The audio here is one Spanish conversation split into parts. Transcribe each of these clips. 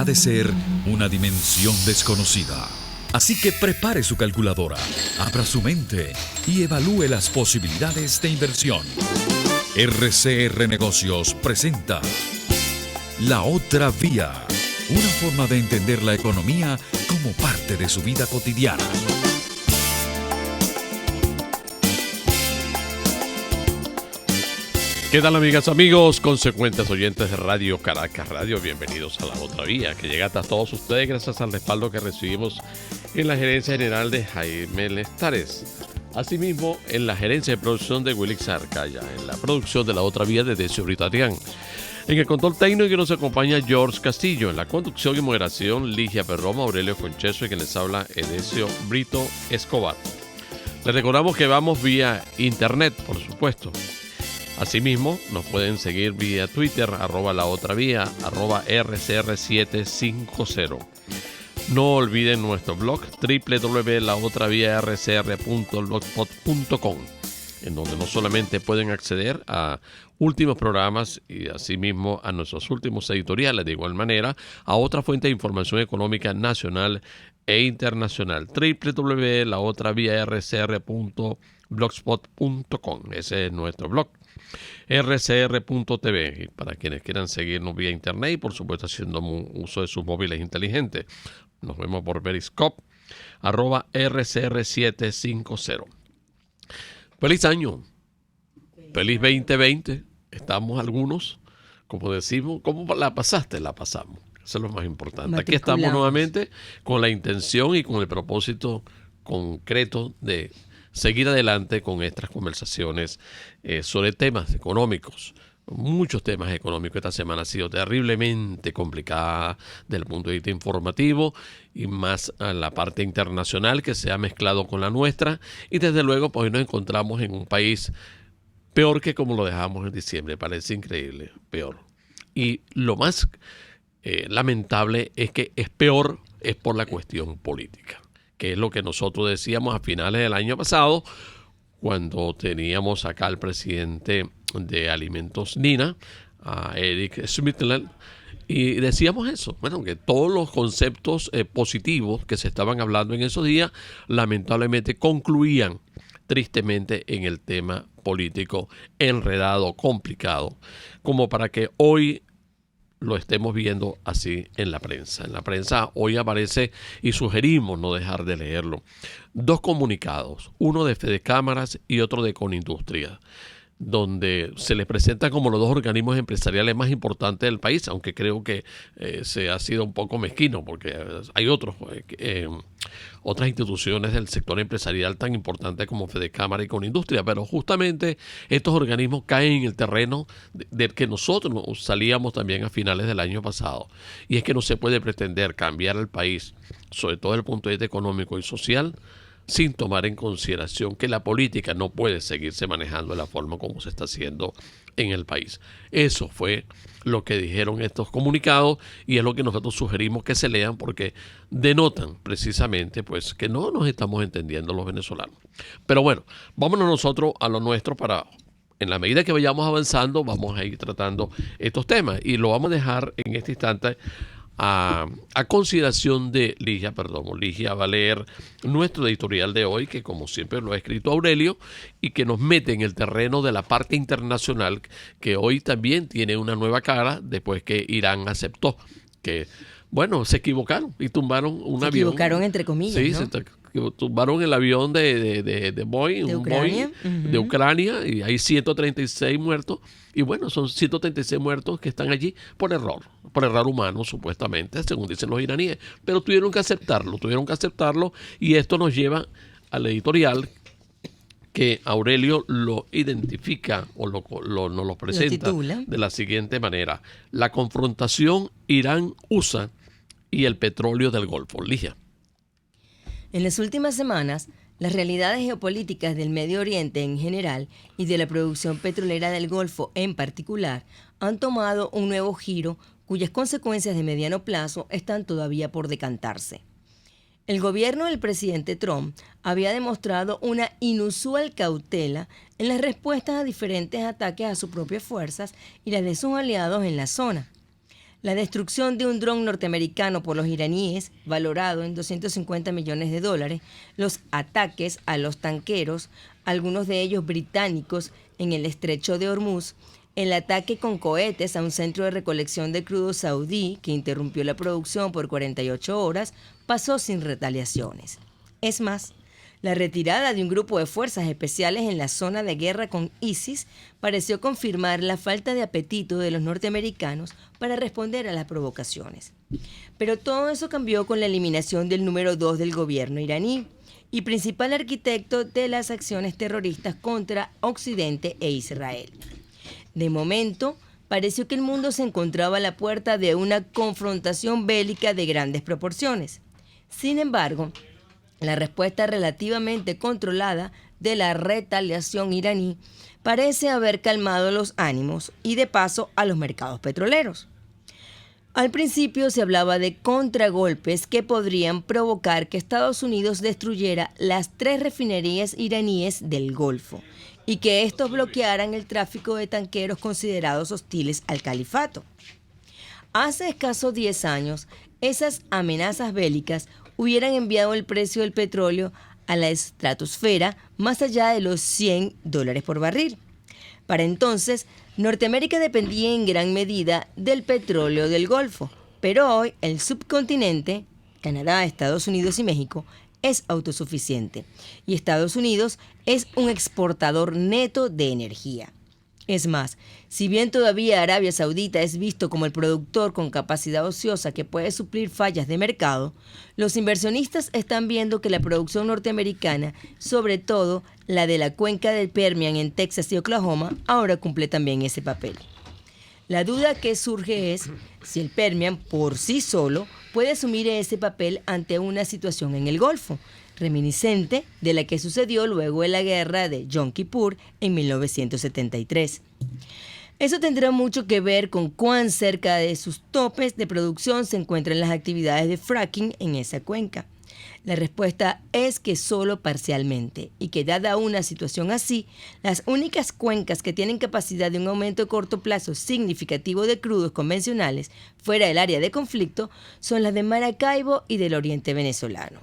de ser una dimensión desconocida. Así que prepare su calculadora, abra su mente y evalúe las posibilidades de inversión. RCR Negocios presenta La Otra Vía, una forma de entender la economía como parte de su vida cotidiana. ¿Qué tal, amigas, amigos, consecuentes oyentes de Radio Caracas Radio? Bienvenidos a La Otra Vía, que llega hasta todos ustedes gracias al respaldo que recibimos en la gerencia general de Jaime Lestares. Asimismo, en la gerencia de producción de Wilix Arcaya, en la producción de La Otra Vía de Decio Britarian. En el control técnico nos acompaña George Castillo, en la conducción y moderación Ligia Perroma, Aurelio Concheso y quien les habla Edesio Brito Escobar. Les recordamos que vamos vía internet, por supuesto. Asimismo, nos pueden seguir vía Twitter, @laotravía, @RCR750. No olviden nuestro blog, www.laotraviarcr.blogspot.com, en donde no solamente pueden acceder a últimos programas y asimismo a nuestros últimos editoriales, de igual manera a otra fuente de información económica nacional e internacional, www.laotraviarcr.blogspot.com. Ese es nuestro blog. rcr.tv, y para quienes quieran seguirnos vía internet y por supuesto haciendo uso de sus móviles inteligentes, nos vemos por Periscope, @RCR750. Feliz año, feliz 2020. Estamos algunos, como decimos, ¿cómo la pasaste? La pasamos, eso es lo más importante. Aquí estamos nuevamente con la intención y con el propósito concreto de seguir adelante con estas conversaciones sobre temas económicos. Muchos temas económicos. Esta semana ha sido terriblemente complicada desde el punto de vista informativo y más a la parte internacional que se ha mezclado con la nuestra. Y desde luego, pues hoy nos encontramos en un país peor que como lo dejamos en diciembre. Parece increíble, peor. Y lo más lamentable es que es peor es por la cuestión política, que es lo que nosotros decíamos a finales del año pasado, cuando teníamos acá al presidente de Alimentos Nina, a Eric Schmittler, y decíamos eso, bueno, que todos los conceptos positivos que se estaban hablando en esos días, lamentablemente concluían tristemente en el tema político enredado, complicado, como para que hoy lo estemos viendo así en la prensa. En la prensa hoy aparece, y sugerimos no dejar de leerlo, dos comunicados, uno de Fedecámaras y otro de Conindustria, donde se les presenta como los dos organismos empresariales más importantes del país, aunque creo que se ha sido un poco mezquino, porque hay otras instituciones del sector empresarial tan importantes como Fedecámara y Conindustria, pero justamente estos organismos caen en el terreno del que nosotros salíamos también a finales del año pasado, y es que no se puede pretender cambiar el país, sobre todo desde el punto de vista económico y social, sin tomar en consideración que la política no puede seguirse manejando de la forma como se está haciendo en el país. Eso fue lo que dijeron estos comunicados y es lo que nosotros sugerimos que se lean, porque denotan precisamente pues que no nos estamos entendiendo los venezolanos. Pero bueno, vámonos nosotros a lo nuestro para, en la medida que vayamos avanzando, vamos a ir tratando estos temas y lo vamos a dejar en este instante a consideración de Ligia Perdomo. Ligia va a leer nuestro editorial de hoy, que como siempre lo ha escrito Aurelio, y que nos mete en el terreno de la parte internacional, que hoy también tiene una nueva cara después que Irán aceptó que, bueno, se equivocaron y tumbaron un avión. Se equivocaron entre comillas, sí, ¿no? Tumbaron el avión de Boeing, de un Ucrania. Boeing de Ucrania, y hay 136 muertos. Y bueno, son 136 muertos que están allí por error humano, supuestamente, según dicen los iraníes. Pero tuvieron que aceptarlo, y esto nos lleva al editorial que Aurelio lo identifica o nos lo presenta de la siguiente manera: la confrontación Irán-USA y el petróleo del Golfo. Ligia. En las últimas semanas, las realidades geopolíticas del Medio Oriente en general y de la producción petrolera del Golfo en particular han tomado un nuevo giro cuyas consecuencias de mediano plazo están todavía por decantarse. El gobierno del presidente Trump había demostrado una inusual cautela en las respuestas a diferentes ataques a sus propias fuerzas y las de sus aliados en la zona. La destrucción de un dron norteamericano por los iraníes, valorado en $250 millones, los ataques a los tanqueros, algunos de ellos británicos, en el estrecho de Hormuz, el ataque con cohetes a un centro de recolección de crudo saudí que interrumpió la producción por 48 horas, pasó sin retaliaciones. Es más, la retirada de un grupo de fuerzas especiales en la zona de guerra con ISIS pareció confirmar la falta de apetito de los norteamericanos para responder a las provocaciones. Pero todo eso cambió con la eliminación del número 2 del gobierno iraní y principal arquitecto de las acciones terroristas contra Occidente e Israel. De momento, pareció que el mundo se encontraba a la puerta de una confrontación bélica de grandes proporciones. Sin embargo, la respuesta relativamente controlada de la retaliación iraní parece haber calmado los ánimos y de paso a los mercados petroleros. Al principio se hablaba de contragolpes que podrían provocar que Estados Unidos destruyera las 3 refinerías iraníes del Golfo y que estos bloquearan el tráfico de tanqueros considerados hostiles al califato. Hace escasos 10 años, esas amenazas bélicas hubieran enviado el precio del petróleo a la estratosfera más allá de los $100 por barril. Para entonces, Norteamérica dependía en gran medida del petróleo del Golfo, pero hoy el subcontinente, Canadá, Estados Unidos y México, es autosuficiente y Estados Unidos es un exportador neto de energía. Es más, si bien todavía Arabia Saudita es visto como el productor con capacidad ociosa que puede suplir fallas de mercado, los inversionistas están viendo que la producción norteamericana, sobre todo la de la cuenca del Permian en Texas y Oklahoma, ahora cumple también ese papel. La duda que surge es si el Permian por sí solo puede asumir ese papel ante una situación en el Golfo, reminiscente de la que sucedió luego de la guerra de Yom Kippur en 1973. Eso tendrá mucho que ver con cuán cerca de sus topes de producción se encuentran las actividades de fracking en esa cuenca. La respuesta es que solo parcialmente y que dada una situación así, las únicas cuencas que tienen capacidad de un aumento a corto plazo significativo de crudos convencionales fuera del área de conflicto son las de Maracaibo y del oriente venezolano.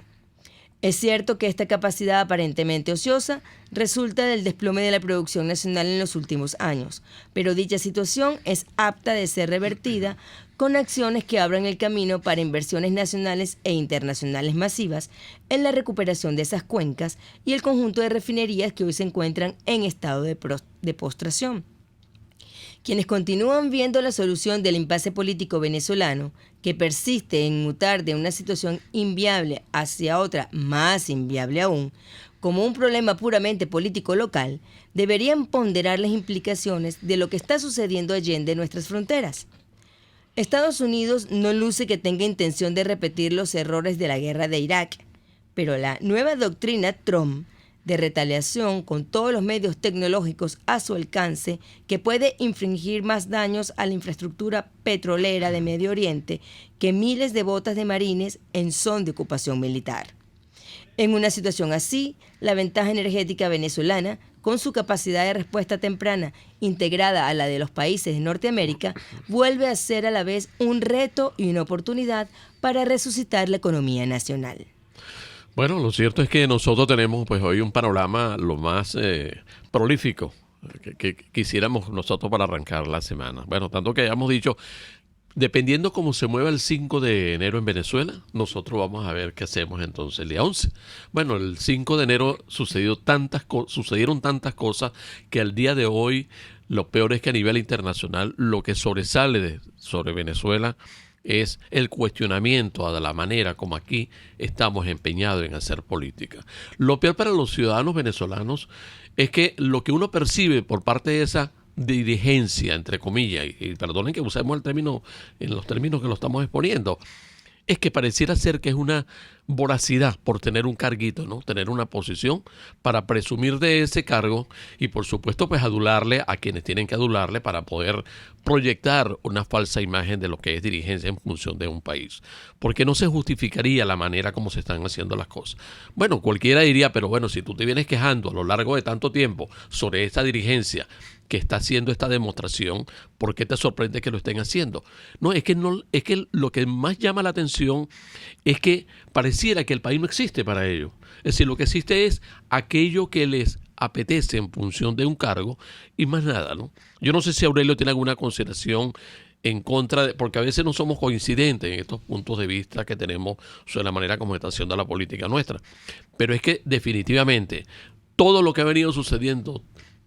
Es cierto que esta capacidad aparentemente ociosa resulta del desplome de la producción nacional en los últimos años, pero dicha situación es apta de ser revertida con acciones que abran el camino para inversiones nacionales e internacionales masivas en la recuperación de esas cuencas y el conjunto de refinerías que hoy se encuentran en estado de postración. Quienes continúan viendo la solución del impasse político venezolano, que persiste en mutar de una situación inviable hacia otra más inviable aún, como un problema puramente político local, deberían ponderar las implicaciones de lo que está sucediendo allende nuestras fronteras. Estados Unidos no luce que tenga intención de repetir los errores de la guerra de Irak, pero la nueva doctrina Trump de retaliación con todos los medios tecnológicos a su alcance que puede infligir más daños a la infraestructura petrolera de Medio Oriente que miles de botas de marines en son de ocupación militar. En una situación así, la ventaja energética venezolana, con su capacidad de respuesta temprana integrada a la de los países de Norteamérica, vuelve a ser a la vez un reto y una oportunidad para resucitar la economía nacional. Bueno, lo cierto es que nosotros tenemos pues hoy un panorama lo más prolífico que quisiéramos nosotros para arrancar la semana. Bueno, tanto que hayamos dicho, dependiendo cómo se mueva el 5 de enero en Venezuela, nosotros vamos a ver qué hacemos entonces el día 11. Bueno, el 5 de enero sucedieron tantas cosas que al día de hoy lo peor es que a nivel internacional lo que sobresale sobre Venezuela es el cuestionamiento a la manera como aquí estamos empeñados en hacer política. Lo peor para los ciudadanos venezolanos es que lo que uno percibe por parte de esa dirigencia, entre comillas, y perdonen que usemos el término en los términos que lo estamos exponiendo, es que pareciera ser que es una voracidad por tener un carguito, ¿no? Tener una posición para presumir de ese cargo y por supuesto pues adularle a quienes tienen que adularle para poder proyectar una falsa imagen de lo que es dirigencia en función de un país. Porque no se justificaría la manera como se están haciendo las cosas. Bueno, cualquiera diría, pero bueno, si tú te vienes quejando a lo largo de tanto tiempo sobre esta dirigencia que está haciendo esta demostración, ¿por qué te sorprende que lo estén haciendo? No, es que lo que más llama la atención es que pareciera que el país no existe para ellos. Es decir, lo que existe es aquello que les apetece en función de un cargo y más nada, ¿no? Yo no sé si Aurelio tiene alguna consideración en contra de, porque a veces no somos coincidentes en estos puntos de vista que tenemos sobre la manera como está haciendo la política nuestra. Pero es que definitivamente todo lo que ha venido sucediendo,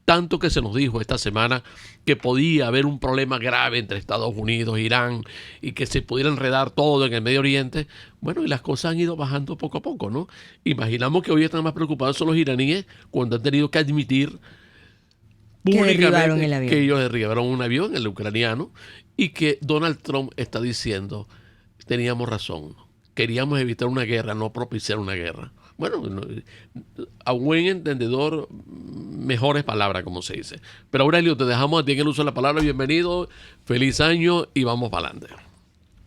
tanto que se nos dijo esta semana que podía haber un problema grave entre Estados Unidos e Irán y que se pudiera enredar todo en el Medio Oriente, bueno, y las cosas han ido bajando poco a poco, ¿no? Imaginamos que hoy están más preocupados son los iraníes cuando han tenido que admitir públicamente que ellos derribaron un avión, el ucraniano, y que Donald Trump está diciendo, teníamos razón, queríamos evitar una guerra, no propiciar una guerra. Bueno, a buen entendedor, mejores palabras, como se dice. Pero Aurelio, te dejamos a ti en el uso de la palabra. Bienvenido, feliz año y vamos para adelante.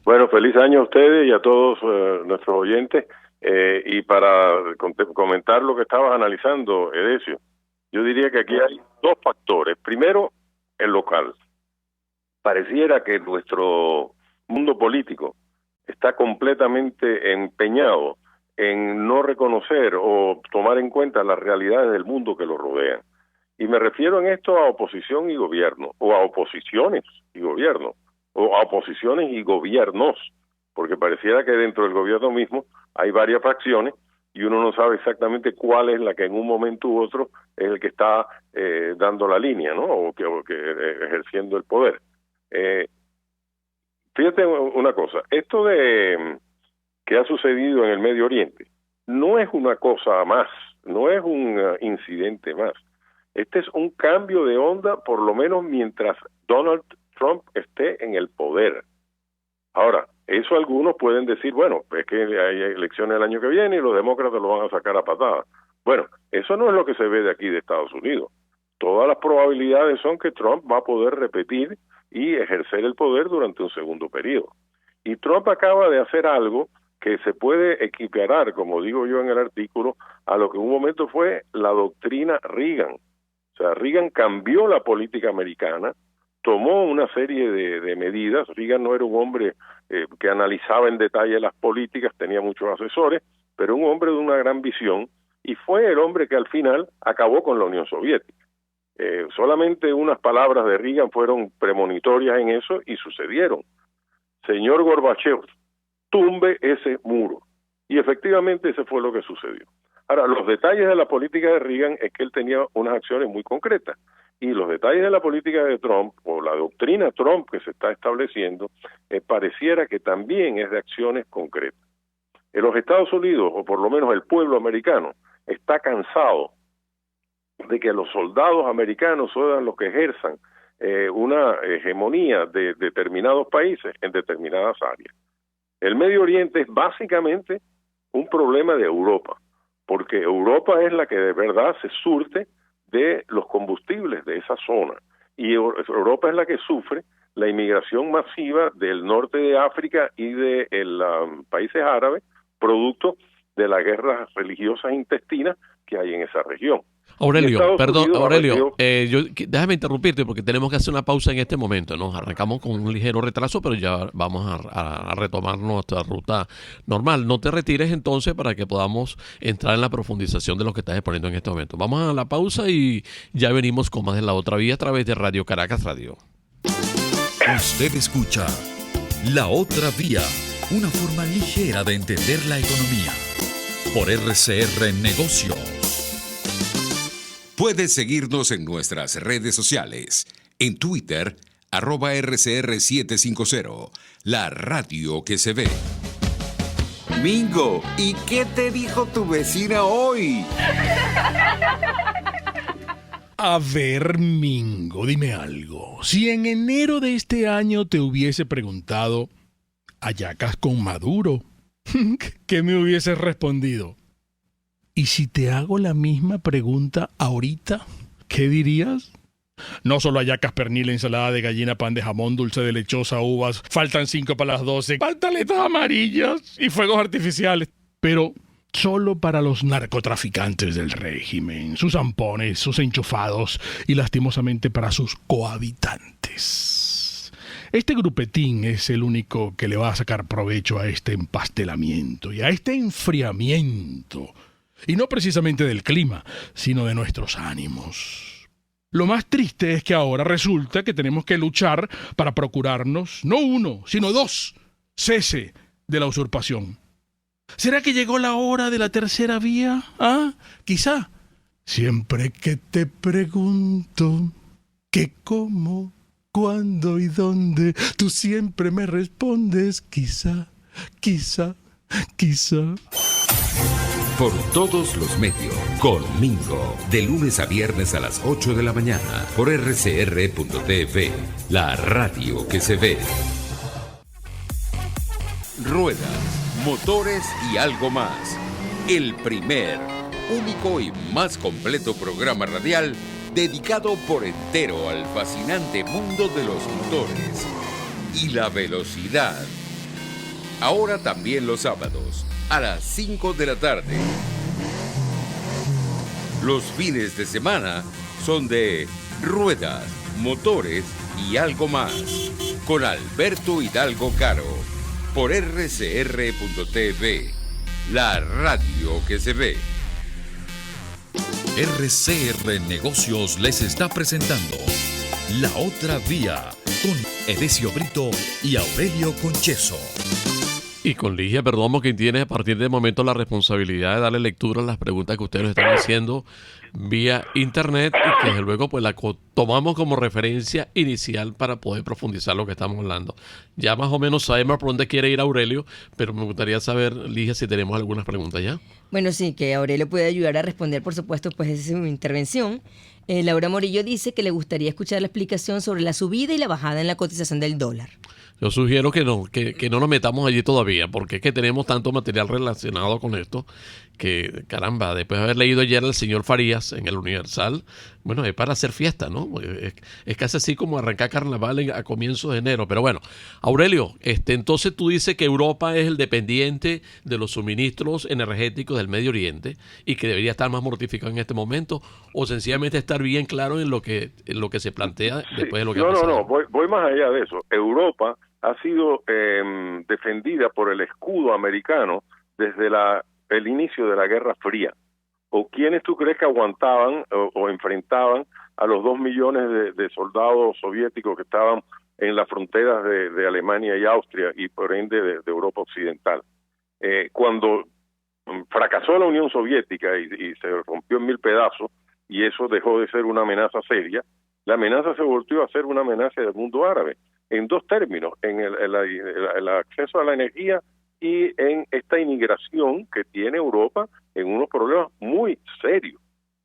Bueno, feliz año a ustedes y a todos nuestros oyentes. Y para comentar lo que estabas analizando, Edesio, yo diría que aquí hay dos factores. Primero, el local. Pareciera que nuestro mundo político está completamente empeñado en no reconocer o tomar en cuenta las realidades del mundo que lo rodean. Y me refiero en esto a oposición y gobierno, o a oposiciones y gobierno, o a oposiciones y gobiernos, porque pareciera que dentro del gobierno mismo hay varias facciones y uno no sabe exactamente cuál es la que en un momento u otro es el que está dando la línea, ¿no? O que ejerciendo el poder. Fíjate una cosa, esto de que ha sucedido en el Medio Oriente no es una cosa más, no es un incidente más. Este es un cambio de onda, por lo menos mientras Donald Trump esté en el poder. Ahora, eso algunos pueden decir, bueno, es que hay elecciones el año que viene y los demócratas lo van a sacar a patadas. Bueno, eso no es lo que se ve de aquí de Estados Unidos. Todas las probabilidades son que Trump va a poder repetir y ejercer el poder durante un segundo periodo. Y Trump acaba de hacer algo que se puede equiparar, como digo yo en el artículo, a lo que en un momento fue la doctrina Reagan. O sea, Reagan cambió la política americana, tomó una serie de medidas. Reagan no era un hombre que analizaba en detalle las políticas, tenía muchos asesores, pero un hombre de una gran visión, y fue el hombre que al final acabó con la Unión Soviética. Solamente unas palabras de Reagan fueron premonitorias en eso y sucedieron. Señor Gorbachev, tumbe ese muro. Y efectivamente ese fue lo que sucedió. Ahora, los detalles de la política de Reagan es que él tenía unas acciones muy concretas. Y los detalles de la política de Trump, o la doctrina Trump que se está estableciendo, pareciera que también es de acciones concretas. En los Estados Unidos, o por lo menos el pueblo americano, está cansado de que los soldados americanos sean los que ejerzan una hegemonía de determinados países en determinadas áreas. El Medio Oriente es básicamente un problema de Europa, porque Europa es la que de verdad se surte de los combustibles de esa zona, y Europa es la que sufre la inmigración masiva del norte de África y de países árabes, producto de las guerras religiosas intestinas que hay en esa región. Aurelio, perdón, Aurelio, déjame interrumpirte porque tenemos que hacer una pausa en este momento. Nos arrancamos con un ligero retraso, pero ya vamos a retomar nuestra ruta normal. No te retires entonces para que podamos entrar en la profundización de lo que estás exponiendo en este momento. Vamos a la pausa y ya venimos con más de La Otra Vía a través de Radio Caracas Radio. Usted escucha La Otra Vía, una forma ligera de entender la economía, por RCR Negocios. Puedes seguirnos en nuestras redes sociales. En Twitter, @RCR750, la radio que se ve. Mingo, ¿y qué te dijo tu vecina hoy? A ver, Mingo, dime algo. Si en enero de este año te hubiese preguntado, ¿hallacas con Maduro? ¿Qué me hubieses respondido? ¿Y si te hago la misma pregunta ahorita? ¿Qué dirías? No solo hallacas, pernil, ensalada de gallina, pan de jamón, dulce de lechosa, uvas, faltan 5 para las 12, pantaletas amarillas y fuegos artificiales. Pero solo para los narcotraficantes del régimen, sus zampones, sus enchufados y lastimosamente para sus cohabitantes. Este grupetín es el único que le va a sacar provecho a este empastelamiento y a este enfriamiento. Y no precisamente del clima, sino de nuestros ánimos. Lo más triste es que ahora resulta que tenemos que luchar para procurarnos, no 1, sino 2, cese de la usurpación. ¿Será que llegó la hora de la tercera vía? ¿Ah? Quizá. Siempre que te pregunto qué, cómo, cuándo y dónde, tú siempre me respondes quizá, quizá, quizá. Por todos los medios, con Mingo, de lunes a viernes a las 8 de la mañana, por rcr.tv, la radio que se ve. Ruedas, motores y algo más. El primer, único y más completo programa radial dedicado por entero al fascinante mundo de los motores y la velocidad. Ahora también los sábados, a las 5 de la tarde. Los fines de semana son de ruedas, motores y algo más, con Alberto Hidalgo Caro, por rcr.tv, la radio que se ve. RCR Negocios les está presentando La Otra Vía con Edesio Brito y Aurelio Concheso. Y con Ligia Perdomo, quien tiene a partir de momento la responsabilidad de darle lectura a las preguntas que ustedes nos están haciendo vía internet y que desde luego pues la tomamos como referencia inicial para poder profundizar lo que estamos hablando. Ya más o menos sabemos por dónde quiere ir Aurelio, pero me gustaría saber, Ligia, si tenemos algunas preguntas ya. Bueno, sí, que Aurelio puede ayudar a responder, por supuesto, pues esa es su intervención. Laura Morillo dice que le gustaría escuchar la explicación sobre la subida y la bajada en la cotización del dólar. Yo sugiero que no nos metamos allí todavía, porque es que tenemos tanto material relacionado con esto que, caramba, después de haber leído ayer al señor Farías en el Universal, bueno, es para hacer fiesta, ¿no? Es casi así como arrancar carnaval a comienzos de enero. Pero bueno, Aurelio, entonces tú dices que Europa es el dependiente de los suministros energéticos del Medio Oriente y que debería estar más mortificado en este momento, o sencillamente estar bien claro en lo que se plantea después de lo que ha pasado. No, voy más allá de eso. Europa ha sido defendida por el escudo americano desde el inicio de la Guerra Fría. ¿O quiénes tú crees que aguantaban o enfrentaban a los 2 millones de soldados soviéticos que estaban en las fronteras de Alemania y Austria y por ende de Europa Occidental? Cuando fracasó la Unión Soviética y se rompió en 1000 pedazos y eso dejó de ser una amenaza seria, la amenaza se volvió a ser una amenaza del mundo árabe, en 2 términos, en el acceso a la energía y en esta inmigración que tiene Europa en unos problemas muy serios.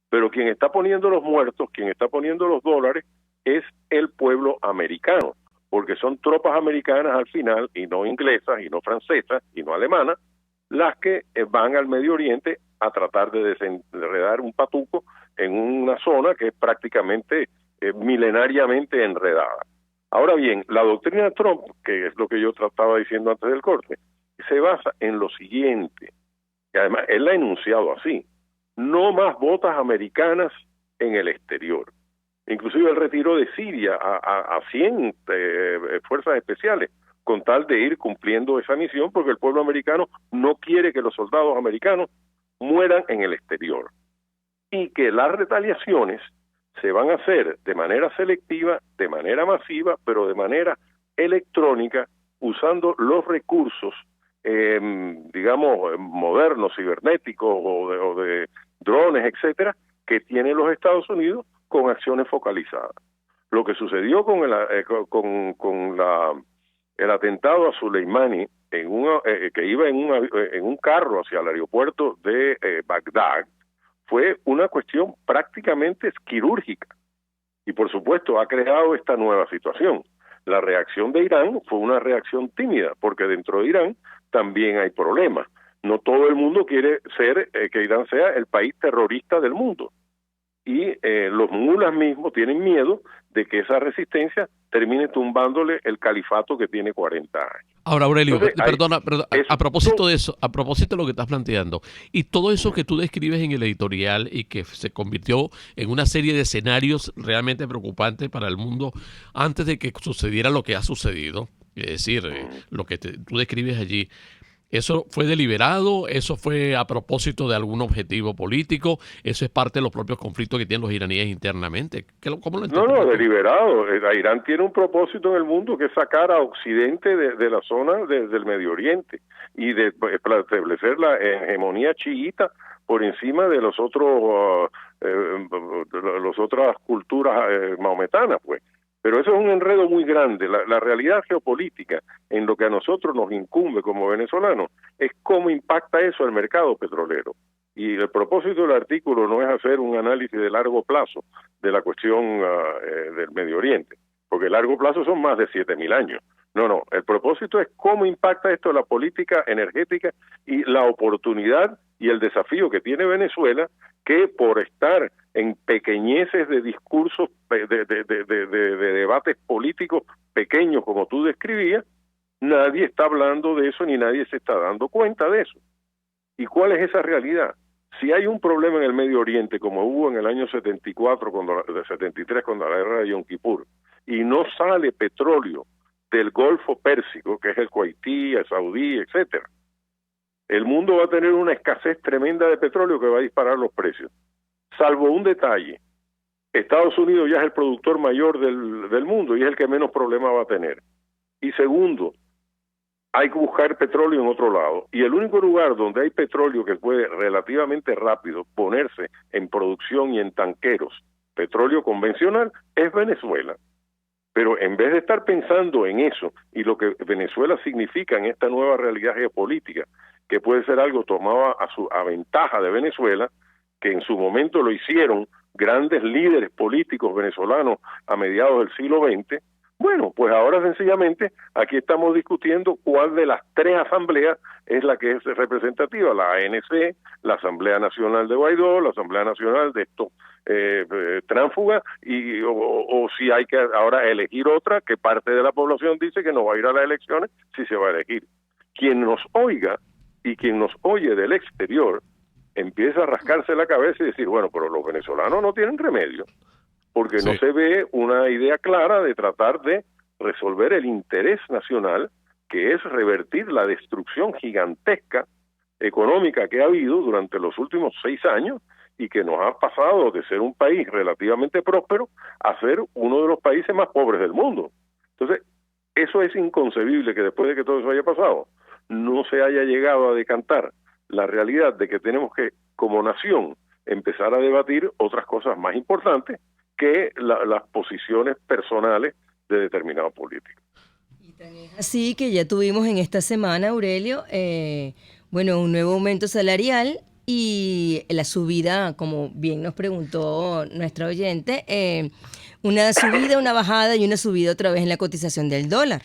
Pero quien está poniendo los muertos, quien está poniendo los dólares, es el pueblo americano, porque son tropas americanas al final, y no inglesas, y no francesas, y no alemanas, las que van al Medio Oriente a tratar de desenredar un patuco en una zona que es prácticamente milenariamente enredada. Ahora bien, la doctrina Trump, que es lo que yo trataba diciendo antes del corte, se basa en lo siguiente, y además él la ha enunciado así: no más botas americanas en el exterior. Inclusive el retiro de Siria a 100 fuerzas especiales, con tal de ir cumpliendo esa misión, porque el pueblo americano no quiere que los soldados americanos mueran en el exterior. Y que las retaliaciones se van a hacer de manera selectiva, de manera masiva, pero de manera electrónica, usando los recursos digamos, modernos, cibernéticos o de drones, etcétera, que tienen los Estados Unidos con acciones focalizadas. Lo que sucedió con el atentado a Soleimani, que iba en un carro hacia el aeropuerto de Bagdad, fue una cuestión prácticamente quirúrgica. Y por supuesto ha creado esta nueva situación. La reacción de Irán fue una reacción tímida, porque dentro de Irán también hay problemas. No todo el mundo quiere ser, que Irán sea el país terrorista del mundo. Y los mulas mismos tienen miedo de que esa resistencia termine tumbándole el califato que tiene 40 años. Ahora, Aurelio, Entonces, perdona, a propósito de eso, a propósito de lo que estás planteando, y todo eso que tú describes en el editorial y que se convirtió en una serie de escenarios realmente preocupantes para el mundo antes de que sucediera lo que ha sucedido, es decir, lo que tú describes allí, ¿eso fue deliberado? ¿Eso fue a propósito de algún objetivo político? ¿Eso es parte de los propios conflictos que tienen los iraníes internamente? ¿Cómo lo entiendes? No, deliberado. Irán tiene un propósito en el mundo que es sacar a Occidente de la zona del Medio Oriente y de establecer la hegemonía chiita por encima de los otros las otras culturas mahometanas, pues. Pero eso es un enredo muy grande. La realidad geopolítica, en lo que a nosotros nos incumbe como venezolanos, es cómo impacta eso al mercado petrolero. Y el propósito del artículo no es hacer un análisis de largo plazo de la cuestión del Medio Oriente, porque el largo plazo son más de 7.000 años. No, el propósito es cómo impacta esto la política energética y la oportunidad y el desafío que tiene Venezuela, que por estar en pequeñeces de discursos, de debates políticos pequeños como tú describías, nadie está hablando de eso ni nadie se está dando cuenta de eso. ¿Y cuál es esa realidad? Si hay un problema en el Medio Oriente, como hubo en el año 73, cuando la guerra de Yom Kippur, y no sale petróleo del Golfo Pérsico, que es el Kuwaití, el Saudí, etcétera, el mundo va a tener una escasez tremenda de petróleo que va a disparar los precios. Salvo un detalle, Estados Unidos ya es el productor mayor del mundo y es el que menos problemas va a tener. Y segundo, hay que buscar petróleo en otro lado. Y el único lugar donde hay petróleo que puede relativamente rápido ponerse en producción y en tanqueros, petróleo convencional, es Venezuela. Pero en vez de estar pensando en eso y lo que Venezuela significa en esta nueva realidad geopolítica, que puede ser algo tomado a ventaja de Venezuela, que en su momento lo hicieron grandes líderes políticos venezolanos a mediados del siglo XX, bueno, pues ahora sencillamente aquí estamos discutiendo cuál de las tres asambleas es la que es representativa, la ANC, la Asamblea Nacional de Guaidó, la Asamblea Nacional de estos tránsfugas, o si hay que ahora elegir otra, que parte de la población dice que no va a ir a las elecciones si se va a elegir. Quien nos oiga y quien nos oye del exterior empieza a rascarse la cabeza y decir, bueno, pero los venezolanos no tienen remedio, porque no se ve una idea clara de tratar de resolver el interés nacional, que es revertir la destrucción gigantesca económica que ha habido durante los últimos 6 años y que nos ha pasado de ser un país relativamente próspero a ser uno de los países más pobres del mundo. Entonces, eso es inconcebible que después de que todo eso haya pasado, no se haya llegado a decantar la realidad de que tenemos que, como nación, empezar a debatir otras cosas más importantes que las posiciones personales de determinados políticos. Así que ya tuvimos en esta semana, Aurelio, un nuevo aumento salarial y la subida, como bien nos preguntó nuestra oyente, una subida, una bajada y una subida otra vez en la cotización del dólar.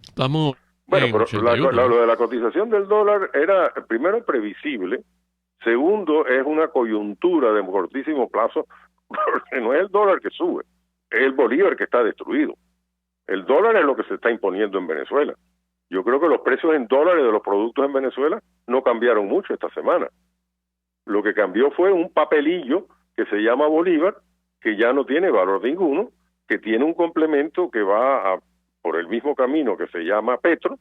Estamos... Bueno, pero lo de la cotización del dólar era, primero, previsible, segundo, es una coyuntura de cortísimo plazo, porque no es el dólar que sube, es el bolívar que está destruido. El dólar es lo que se está imponiendo en Venezuela. Yo creo que los precios en dólares de los productos en Venezuela no cambiaron mucho esta semana. Lo que cambió fue un papelillo que se llama bolívar, que ya no tiene valor ninguno, que tiene un complemento que va por el mismo camino que se llama petro,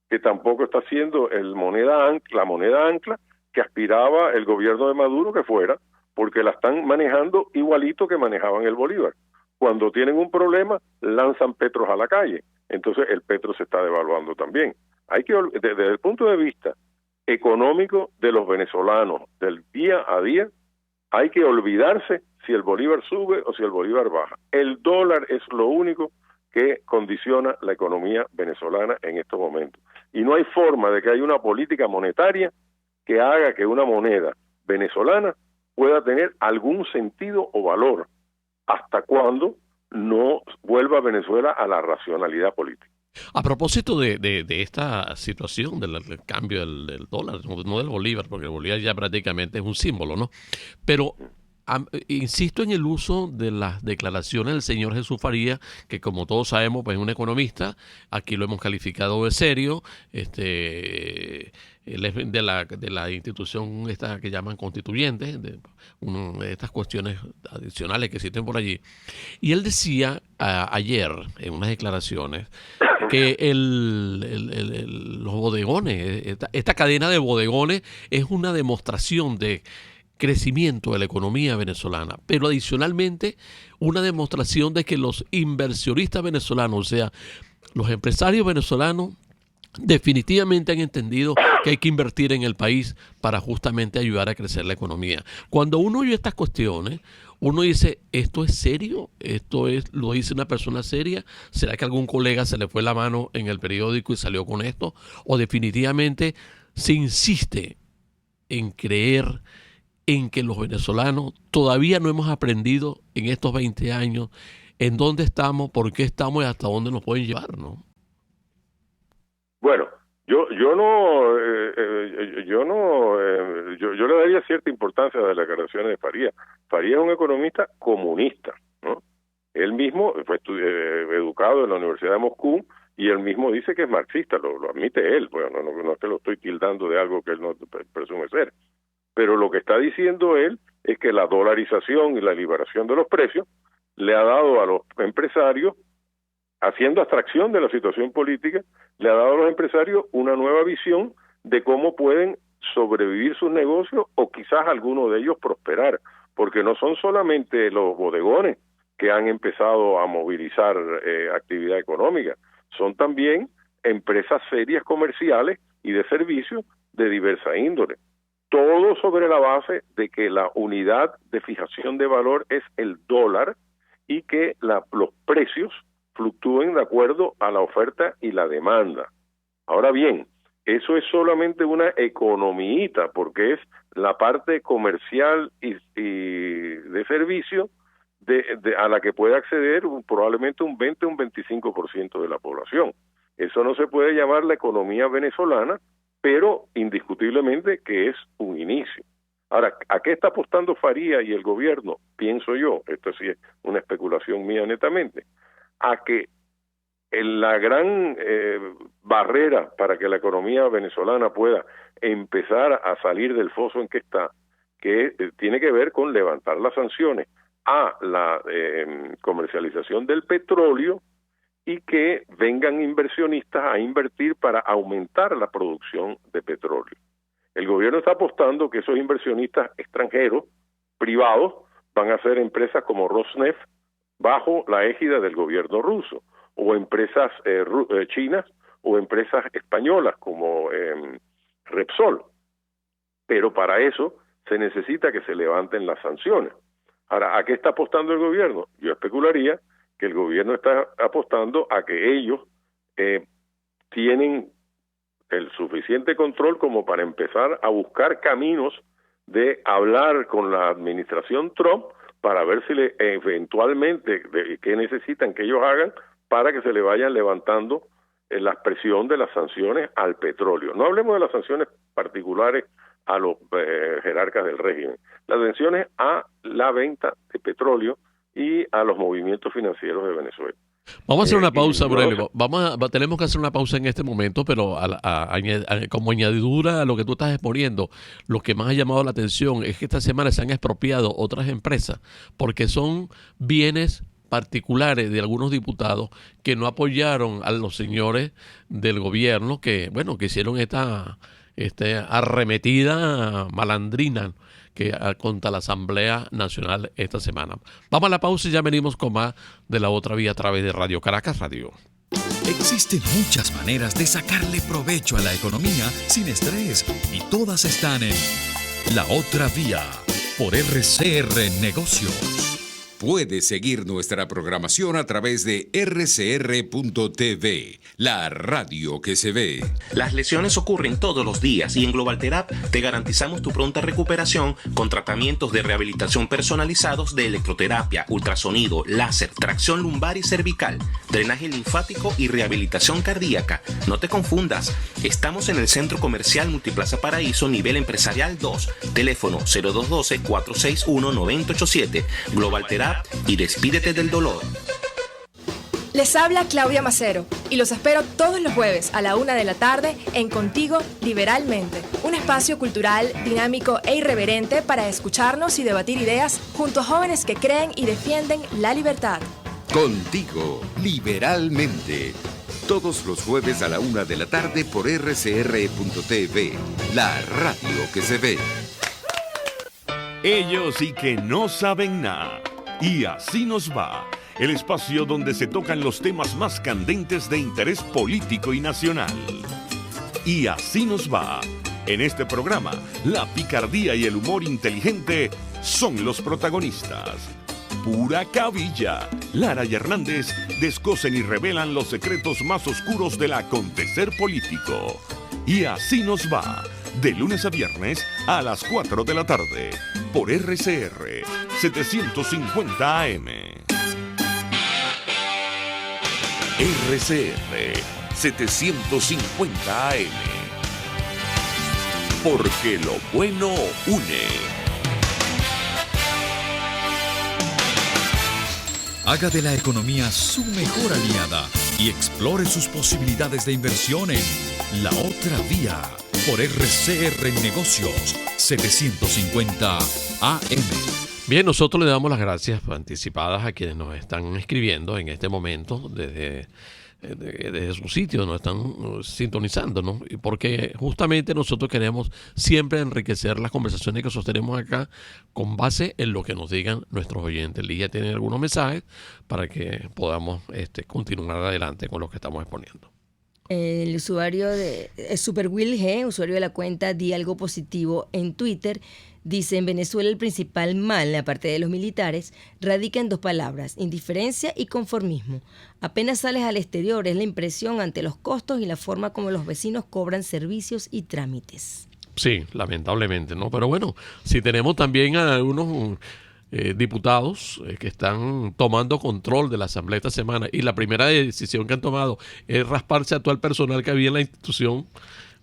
que tampoco está siendo la moneda ancla que aspiraba el gobierno de Maduro que fuera, porque la están manejando igualito que manejaban el bolívar. Cuando tienen un problema, lanzan petros a la calle. Entonces el petro se está devaluando también. Hay que, desde el punto de vista económico de los venezolanos, del día a día, hay que olvidarse si el bolívar sube o si el bolívar baja. El dólar es lo único que condiciona la economía venezolana en estos momentos. Y no hay forma de que haya una política monetaria que haga que una moneda venezolana pueda tener algún sentido o valor hasta cuando no vuelva Venezuela a la racionalidad política. A propósito de esta situación del cambio del dólar, no del bolívar, porque el bolívar ya prácticamente es un símbolo, ¿no? Pero insisto en el uso de las declaraciones del señor Jesús Farías, que como todos sabemos, pues es un economista, aquí lo hemos calificado de serio, él es de la institución esta que llaman constituyentes, de estas cuestiones adicionales que existen por allí. Y él decía ayer, en unas declaraciones, que los bodegones, esta cadena de bodegones es una demostración de crecimiento de la economía venezolana, pero adicionalmente una demostración de que los inversionistas venezolanos, o sea, los empresarios venezolanos, definitivamente han entendido que hay que invertir en el país para justamente ayudar a crecer la economía. Cuando uno oye estas cuestiones, uno dice, ¿esto es serio? ¿Lo dice una persona seria? ¿Será que algún colega se le fue la mano en el periódico y salió con esto? ¿O definitivamente se insiste en creer en que los venezolanos todavía no hemos aprendido en estos 20 años en dónde estamos, por qué estamos y hasta dónde nos pueden llevar, ¿no? Bueno, yo le daría cierta importancia a las declaraciones de Farías. Farías es un economista comunista, ¿no? Él mismo fue educado en la Universidad de Moscú y él mismo dice que es marxista, lo admite él. Bueno, no es que lo estoy tildando de algo que él no presume ser. Pero lo que está diciendo él es que la dolarización y la liberación de los precios le ha dado a los empresarios, haciendo abstracción de la situación política, le ha dado a los empresarios una nueva visión de cómo pueden sobrevivir sus negocios o quizás algunos de ellos prosperar, porque no son solamente los bodegones que han empezado a movilizar actividad económica, son también empresas serias comerciales y de servicios de diversa índole. Todo sobre la base de que la unidad de fijación de valor es el dólar y que los precios fluctúen de acuerdo a la oferta y la demanda. Ahora bien, eso es solamente una economíita, porque es la parte comercial y de servicio a la que puede acceder probablemente un 20 o un 25% de la población. Eso no se puede llamar la economía venezolana, pero indiscutiblemente que es un inicio. Ahora, ¿a qué está apostando Farías y el gobierno? Pienso yo, esto sí es una especulación mía netamente, a que la gran barrera para que la economía venezolana pueda empezar a salir del foso en que está, que tiene que ver con levantar las sanciones a la comercialización del petróleo y que vengan inversionistas a invertir para aumentar la producción de petróleo. El gobierno está apostando que esos inversionistas extranjeros, privados, van a ser empresas como Rosneft bajo la égida del gobierno ruso, o empresas chinas o empresas españolas como Repsol. Pero para eso se necesita que se levanten las sanciones. Ahora, ¿a qué está apostando el gobierno? Yo especularía que el gobierno está apostando a que ellos tienen el suficiente control como para empezar a buscar caminos de hablar con la administración Trump para ver si eventualmente qué necesitan que ellos hagan para que se le vayan levantando la presión de las sanciones al petróleo. No hablemos de las sanciones particulares a los jerarcas del régimen, las sanciones a la venta de petróleo y a los movimientos financieros de Venezuela. Vamos a hacer una pausa, Aurelio. Tenemos que hacer una pausa en este momento, pero como añadidura a lo que tú estás exponiendo, lo que más ha llamado la atención es que esta semana se han expropiado otras empresas porque son bienes particulares de algunos diputados que no apoyaron a los señores del gobierno que hicieron esta arremetida malandrina contra la Asamblea Nacional esta semana. Vamos a la pausa y ya venimos con más de La Otra Vía a través de Radio Caracas Radio. Existen muchas maneras de sacarle provecho a la economía sin estrés y todas están en La Otra Vía por RCR Negocios. Puedes seguir nuestra programación a través de rcr.tv, la radio que se ve. Las lesiones ocurren todos los días y en Global Therap te garantizamos tu pronta recuperación con tratamientos de rehabilitación personalizados de electroterapia, ultrasonido, láser, tracción lumbar y cervical, drenaje linfático y rehabilitación cardíaca. No te confundas, estamos en el Centro Comercial Multiplaza Paraíso, nivel empresarial 2, teléfono 0212-461-9087, Global Therap y despídete del dolor. Les habla Claudia Macero y los espero todos los jueves a la 1:00 p.m. en Contigo Liberalmente, un espacio cultural, dinámico e irreverente para escucharnos y debatir ideas junto a jóvenes que creen y defienden la libertad. Contigo Liberalmente. Todos los jueves a la 1:00 p.m. por rcr.tv, la radio que se ve. Ellos sí que no saben nada. Y así nos va, el espacio donde se tocan los temas más candentes de interés político y nacional. Y así nos va. En este programa, la picardía y el humor inteligente son los protagonistas. Pura cabilla. Lara y Hernández descosen y revelan los secretos más oscuros del acontecer político. Y así nos va, de lunes a viernes a las 4 de la tarde, por RCR 750 AM. RCR 750 AM. Porque lo bueno une. Haga de la economía su mejor aliada y explore sus posibilidades de inversión en La Otra Vía por RCR Negocios 750 AM. Bien, nosotros le damos las gracias anticipadas a quienes nos están escribiendo en este momento desde su sitio, nos están sintonizando, ¿no? Porque justamente nosotros queremos siempre enriquecer las conversaciones que sostenemos acá con base en lo que nos digan nuestros oyentes. Ligia tiene algunos mensajes para que podamos continuar adelante con lo que estamos exponiendo. El usuario de Super Will G, usuario de la cuenta Di Algo Positivo en Twitter, dice: en Venezuela el principal mal, aparte de los militares, radica en dos palabras: indiferencia y conformismo. Apenas sales al exterior es la impresión ante los costos y la forma como los vecinos cobran servicios y trámites. Sí, lamentablemente, ¿no? Pero bueno, si tenemos también a algunos diputados que están tomando control de la Asamblea esta semana y la primera decisión que han tomado es rasparse a todo el personal que había en la institución.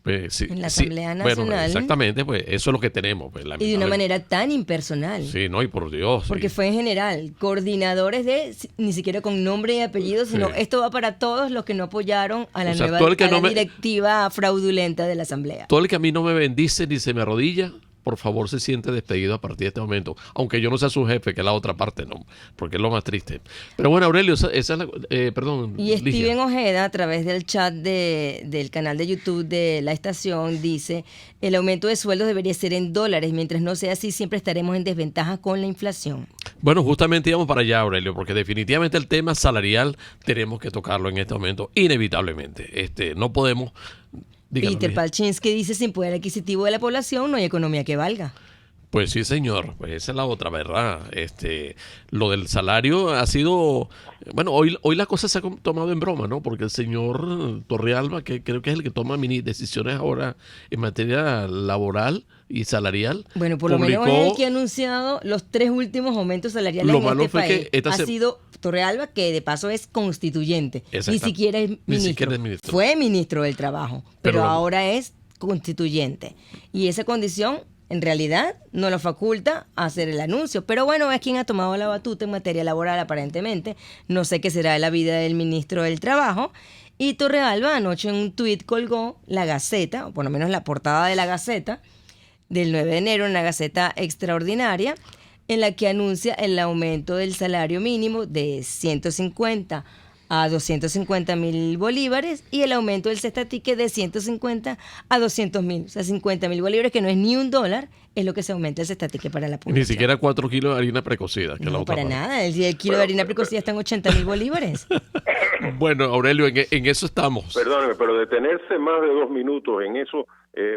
Pues, sí, en la Asamblea Nacional. Bueno, exactamente, pues eso es lo que tenemos. Pues, y de una manera tan impersonal. Sí, no, y por Dios. Porque fue en general, coordinadores ni siquiera con nombre y apellido, sino esto va para todos los que no apoyaron a la nueva directiva fraudulenta de la Asamblea. Todo el que a mí no me bendice ni se me arrodilla, por favor se siente despedido a partir de este momento, aunque yo no sea su jefe, que es la otra parte, no, porque es lo más triste. Pero bueno, Aurelio, esa es la... perdón. Y Steven Ligia Ojeda, a través del chat del canal de YouTube de la estación, dice: el aumento de sueldos debería ser en dólares, mientras no sea así siempre estaremos en desventaja con la inflación. Bueno, justamente íbamos para allá, Aurelio, porque definitivamente el tema salarial tenemos que tocarlo en este momento, inevitablemente. No podemos... Dígalo, Peter Palczynski dice: sin poder adquisitivo de la población no hay economía que valga. Pues sí, señor, pues esa es la otra, ¿verdad? Lo del salario ha sido... Bueno, hoy la cosa se ha tomado en broma, ¿no? Porque el señor Torrealba, que creo que es el que toma decisiones ahora en materia laboral y salarial. Bueno, por lo menos es el que ha anunciado los 3 últimos aumentos salariales en este país. Ha sido Torrealba, que de paso es constituyente. Ni siquiera es ministro. Fue ministro del Trabajo, pero ahora es constituyente. Y esa condición, en realidad, no lo faculta a hacer el anuncio. Pero bueno, es quien ha tomado la batuta en materia laboral, aparentemente. No sé qué será de la vida del ministro del Trabajo. Y Torrealba anoche en un tuit colgó la Gaceta, o por lo menos la portada de la Gaceta, del 9 de enero, una Gaceta extraordinaria, en la que anuncia el aumento del salario mínimo de 150 a 250.000 bolívares y el aumento del cestatique de 150 a 200.000. O sea, 50.000 bolívares, que no es ni $1, es lo que se aumenta el cestatique para la población. Ni siquiera 4 kilos de harina precocida. Que no, la otra para parte. nada. El kilo de harina precocida está en 80.000 bolívares. Bueno, Aurelio, en eso estamos. Perdóneme, pero detenerse más de 2 minutos en eso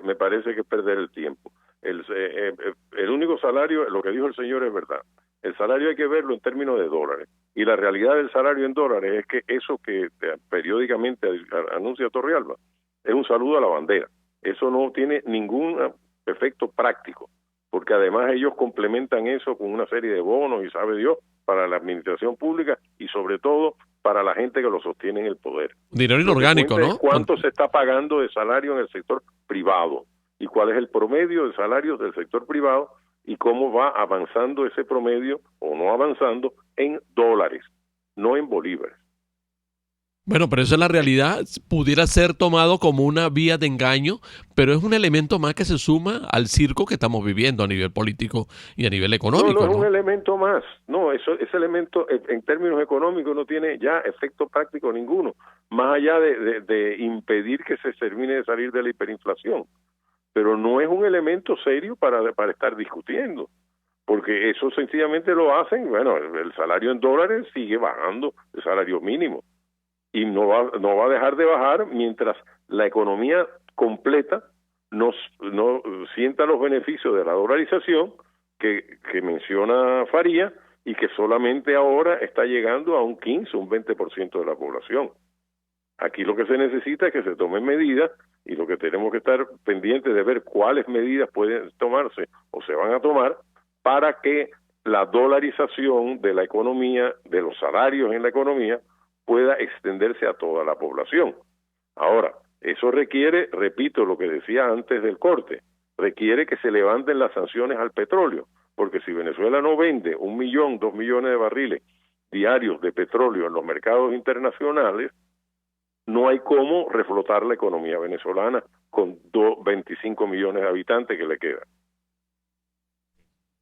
me parece que es perder el tiempo. El único salario, lo que dijo el señor es verdad. El salario hay que verlo en términos de dólares. Y la realidad del salario en dólares es que eso que periódicamente anuncia Torrealba es un saludo a la bandera. Eso no tiene ningún efecto práctico, porque además ellos complementan eso con una serie de bonos y sabe Dios para la administración pública y sobre todo para la gente que lo sostiene en el poder. Dinero inorgánico, ¿no? ¿Cuánto se está pagando de salario en el sector privado? ¿Y cuál es el promedio de salarios del sector privado? Y cómo va avanzando ese promedio o no avanzando en dólares, no en bolívares. Bueno, pero esa es la realidad. Pudiera ser tomado como una vía de engaño, pero es un elemento más que se suma al circo que estamos viviendo a nivel político y a nivel económico. No es un elemento más. No, ese elemento en términos económicos no tiene ya efecto práctico ninguno, más allá de impedir que se termine de salir de la hiperinflación. Pero no es un elemento serio para estar discutiendo, porque eso sencillamente lo hacen, bueno, el salario en dólares sigue bajando, el salario mínimo, y no va a dejar de bajar mientras la economía completa no sienta los beneficios de la dolarización que menciona Faría y que solamente ahora está llegando a un 15, un 20% de la población. Aquí lo que se necesita es que se tomen medidas y lo que tenemos que estar pendientes de ver cuáles medidas pueden tomarse o se van a tomar para que la dolarización de la economía, de los salarios en la economía, pueda extenderse a toda la población. Ahora, eso requiere, repito lo que decía antes del corte, requiere que se levanten las sanciones al petróleo, porque si Venezuela no vende 1 millón, 2 millones de barriles diarios de petróleo en los mercados internacionales, no hay cómo reflotar la economía venezolana con 25 millones de habitantes que le quedan.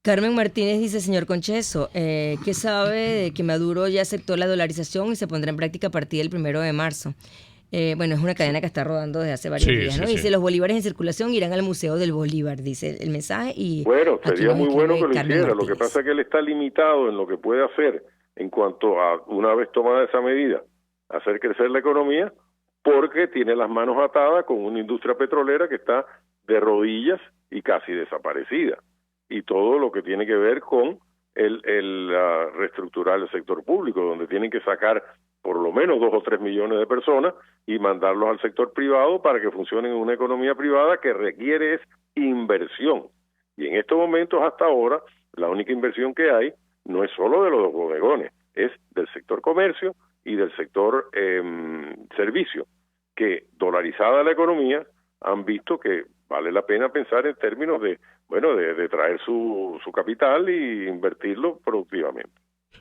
Carmen Martínez dice, señor Concheso, ¿qué sabe de que Maduro ya aceptó la dolarización y se pondrá en práctica a partir del 1 de marzo? Bueno, es una cadena que está rodando desde hace varios días, ¿no? Dice, los bolívares en circulación irán al Museo del Bolívar, dice el mensaje. Y bueno, sería muy bueno que lo Carmen hiciera. Martínez. Lo que pasa es que él está limitado en lo que puede hacer en cuanto a, una vez tomada esa medida, hacer crecer la economía, porque tiene las manos atadas con una industria petrolera que está de rodillas y casi desaparecida. Y todo lo que tiene que ver con reestructurar el sector público, donde tienen que sacar por lo menos 2 o 3 millones de personas y mandarlos al sector privado para que funcione en una economía privada que requiere es inversión. Y en estos momentos, hasta ahora, la única inversión que hay no es solo de los bodegones, es del sector comercio y del sector servicio, que dolarizada la economía han visto que vale la pena pensar en términos de traer su capital y invertirlo productivamente.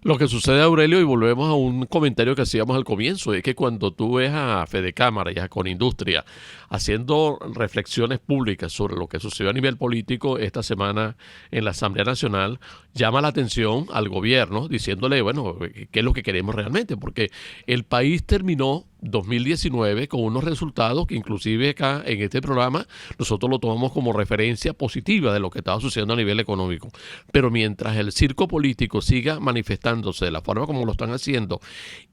Lo que sucede, Aurelio, y volvemos a un comentario que hacíamos al comienzo, es que cuando tú ves a Fede Cámara y a Conindustria haciendo reflexiones públicas sobre lo que sucedió a nivel político esta semana en la Asamblea Nacional, llama la atención al gobierno diciéndole, bueno, ¿qué es lo que queremos realmente? Porque el país terminó 2019 con unos resultados que inclusive acá en este programa nosotros lo tomamos como referencia positiva de lo que estaba sucediendo a nivel económico. Pero mientras el circo político siga manifestándose de la forma como lo están haciendo,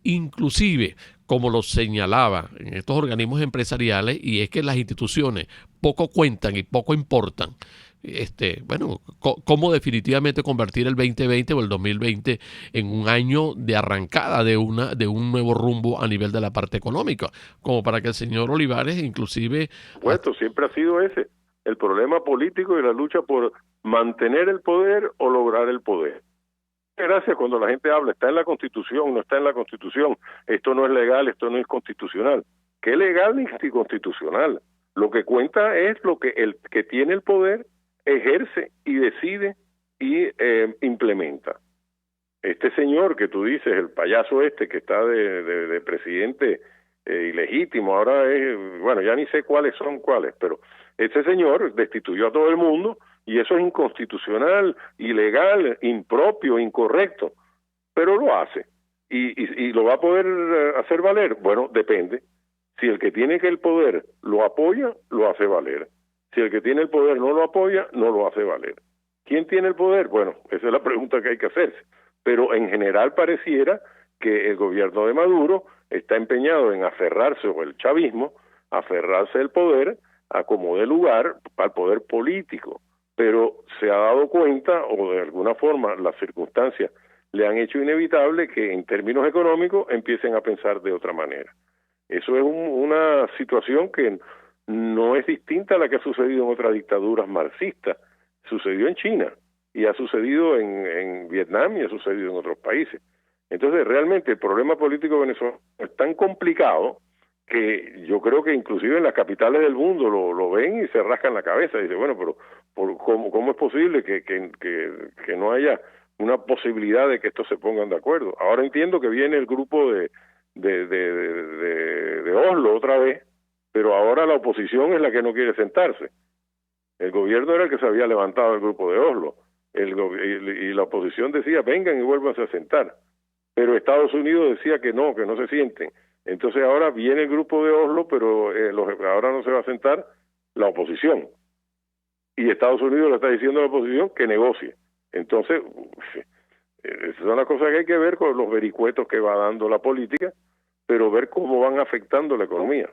inclusive como lo señalaba en estos organismos empresariales, y es que las instituciones poco cuentan y poco importan, cómo definitivamente convertir el 2020 o el 2020 en un año de arrancada de un nuevo rumbo a nivel de la parte económica, como para que el señor Olivares inclusive... Bueno, siempre ha sido ese, el problema político y la lucha por mantener el poder o lograr el poder. Gracias cuando la gente habla, está en la Constitución, no está en la Constitución, esto no es legal, esto no es constitucional. ¿Qué legal ni constitucional? Lo que cuenta es lo que el que tiene el poder ejerce y decide y implementa. Este señor que tú dices, el payaso que está de presidente ilegítimo, ahora es, bueno, ya ni sé cuáles, pero ese señor destituyó a todo el mundo y eso es inconstitucional, ilegal, impropio, incorrecto, pero lo hace. ¿Y lo va a poder hacer valer? Bueno, depende. Si el que tiene el poder lo apoya, lo hace valer. Si el que tiene el poder no lo apoya, no lo hace valer. ¿Quién tiene el poder? Bueno, esa es la pregunta que hay que hacerse. Pero en general pareciera que el gobierno de Maduro está empeñado en aferrarse, o el chavismo, aferrarse al poder a como dé lugar al poder político. pero se ha dado cuenta, o de alguna forma las circunstancias le han hecho inevitable que en términos económicos empiecen a pensar de otra manera. Eso es una situación que no es distinta a la que ha sucedido en otras dictaduras marxistas. Sucedió en China y ha sucedido en Vietnam y ha sucedido en otros países. Entonces, realmente el problema político venezolano es tan complicado que yo creo que inclusive en las capitales del mundo lo ven y se rascan la cabeza y dicen, bueno, pero ¿cómo es posible que no haya una posibilidad de que estos se pongan de acuerdo? Ahora entiendo que viene el grupo de Oslo otra vez, pero ahora la oposición es la que no quiere sentarse. El gobierno era el que se había levantado el grupo de Oslo, y la oposición decía, vengan y vuélvanse a sentar, pero Estados Unidos decía que no se sienten. Entonces ahora viene el grupo de Oslo, pero ahora no se va a sentar la oposición, y Estados Unidos le está diciendo a la oposición que negocie. Entonces, esas son las cosas que hay que ver con los vericuetos que va dando la política, pero ver cómo van afectando la economía.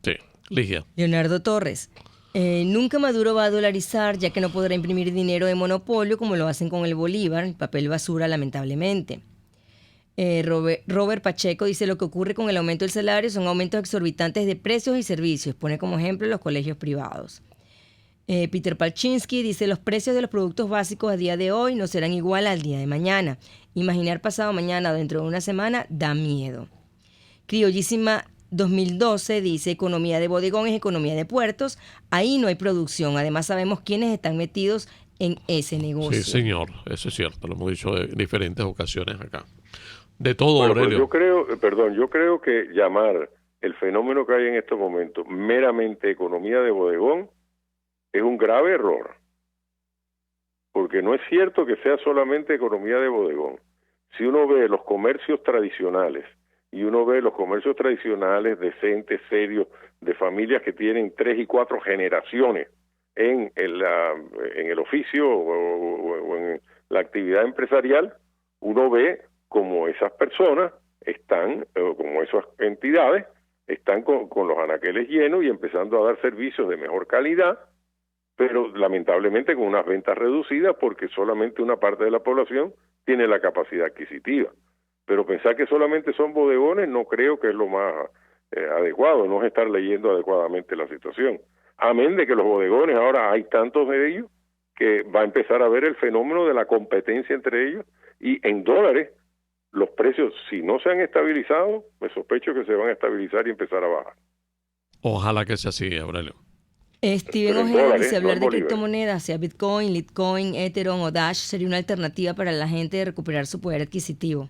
Sí, Ligia. Leonardo Torres. Nunca Maduro va a dolarizar, ya que no podrá imprimir dinero de monopolio como lo hacen con el bolívar, el papel basura, lamentablemente. Robert Pacheco dice, lo que ocurre con el aumento del salario son aumentos exorbitantes de precios y servicios. Pone como ejemplo los colegios privados. Peter Palczynski dice, los precios de los productos básicos a día de hoy no serán igual al día de mañana. Imaginar pasado mañana o dentro de una semana da miedo. Criollísima 2012 dice, economía de bodegón es economía de puertos, ahí no hay producción, además sabemos quiénes están metidos en ese negocio. Sí, señor, eso es cierto, lo hemos dicho en diferentes ocasiones acá. De todo, bueno, Aurelio. Yo creo que llamar el fenómeno que hay en estos momentos meramente economía de bodegón es un grave error, porque no es cierto que sea solamente economía de bodegón. Si uno ve los comercios tradicionales, y uno ve los comercios tradicionales decentes, serios, de familias que tienen 3 y 4 generaciones en el oficio o en la actividad empresarial, uno ve como esas personas están, como esas entidades, están con los anaqueles llenos y empezando a dar servicios de mejor calidad, pero lamentablemente con unas ventas reducidas porque solamente una parte de la población tiene la capacidad adquisitiva. Pero pensar que solamente son bodegones no creo que es lo más adecuado, no es estar leyendo adecuadamente la situación. Amén de que los bodegones, ahora hay tantos de ellos, que va a empezar a ver el fenómeno de la competencia entre ellos, y en dólares los precios, si no se han estabilizado, me sospecho que se van a estabilizar y empezar a bajar. Ojalá que sea así, Aurelio. Steven Ojeda dice, hablar de criptomonedas, sea Bitcoin, Litecoin, Ethereum o Dash, sería una alternativa para la gente de recuperar su poder adquisitivo.